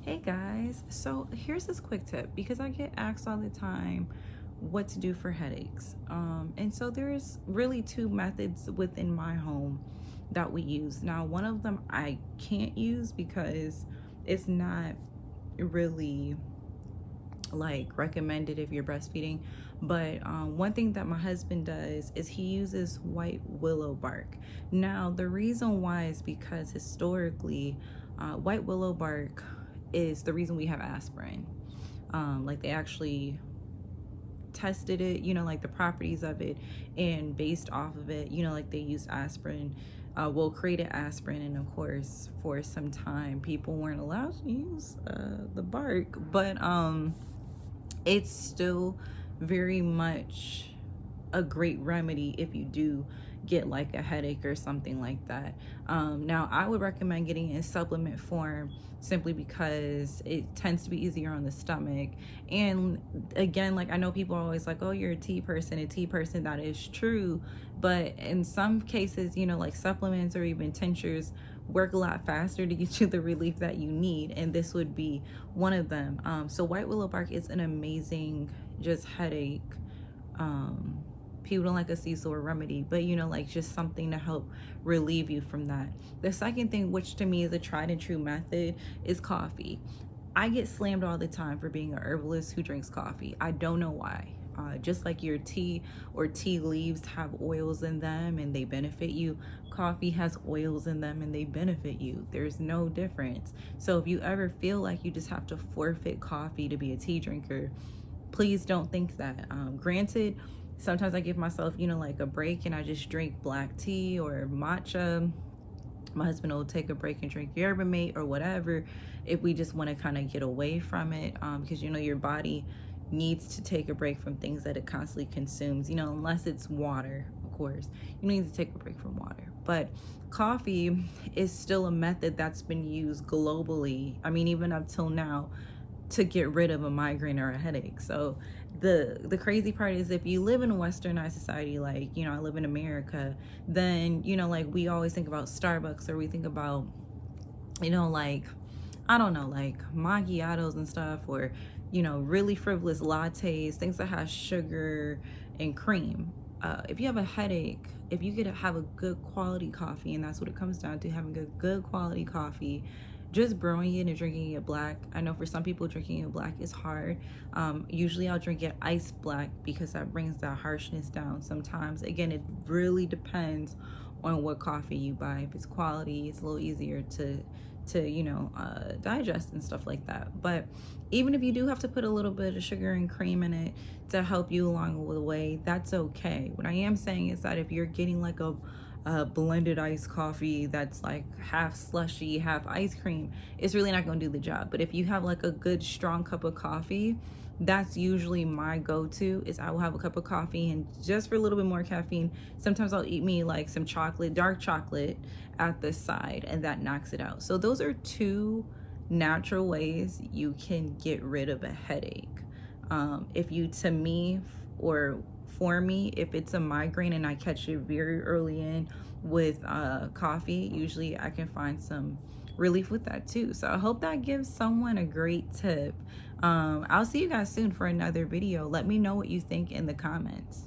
Hey guys, so here's this quick tip because I get asked all the time what to do for headaches. And so there's really two methods within my home that we use. Now, one of them I can't use because it's not really like recommended if you're breastfeeding. But one thing that my husband does is he uses white willow bark. Now, the reason why is because historically, white willow bark is the reason we have aspirin. Like they actually tested it, like the properties of it, and based off of it, like they used aspirin. Well, created aspirin, and of course, for some time, people weren't allowed to use the bark, but it's still very much a great remedy if you do get like a headache or something like that. Now, I would recommend getting it in supplement form simply because it tends to be easier on the stomach. And again, like I know people are always like, oh, you're a tea person, a tea person. That is true. But in some cases, like supplements or even tinctures work a lot faster to get you the relief that you need. And this would be one of them. So white willow bark is an amazing just headache people don't like a sea sore remedy, but like just something to help relieve you from that. The second thing, which to me is a tried and true method, is coffee. I get slammed all the time for being a herbalist who drinks coffee. I don't know why. Just like your tea or tea leaves have oils in them and they benefit you, coffee has oils in them and they benefit you. There's no difference. So if you ever feel like you just have to forfeit coffee to be a tea drinker, please don't think that. Granted, sometimes I give myself, like a break and I just drink black tea or matcha. My husband will take a break and drink yerba mate or whatever if we just want to kind of get away from it, because your body needs to take a break from things that it constantly consumes, unless it's water, of course. You need to take a break from water. But coffee is still a method that's been used globally. I mean, even up till now, to get rid of a migraine or a headache. So the crazy part is if you live in a westernized society, like I live in America, then like we always think about Starbucks, or we think about like I don't know, like macchiatos and stuff, or really frivolous lattes, things that have sugar and cream. If you have a headache, if you get to have a good quality coffee, and that's what it comes down to, having a good quality coffee, just brewing it and drinking it black. I know for some people drinking it black is hard. Usually I'll drink it iced black because that brings that harshness down. Sometimes, again, it really depends on what coffee you buy. If it's quality, it's a little easier to digest and stuff like that. But even if you do have to put a little bit of sugar and cream in it to help you along the way, that's okay. What I am saying is that if you're getting like a blended iced coffee that's like half slushy, half ice cream, it's really not going to do the job. But if you have like a good strong cup of coffee, that's usually my go-to. Is I will have a cup of coffee, and just for a little bit more caffeine, sometimes I'll eat me like some chocolate, dark chocolate at the side, and that knocks it out. So those are two natural ways you can get rid of a headache. If you, to me, or for me, if it's a migraine and I catch it very early in with coffee, usually I can find some relief with that too. So I hope that gives someone a great tip. I'll see you guys soon for another video. Let me know what you think in the comments.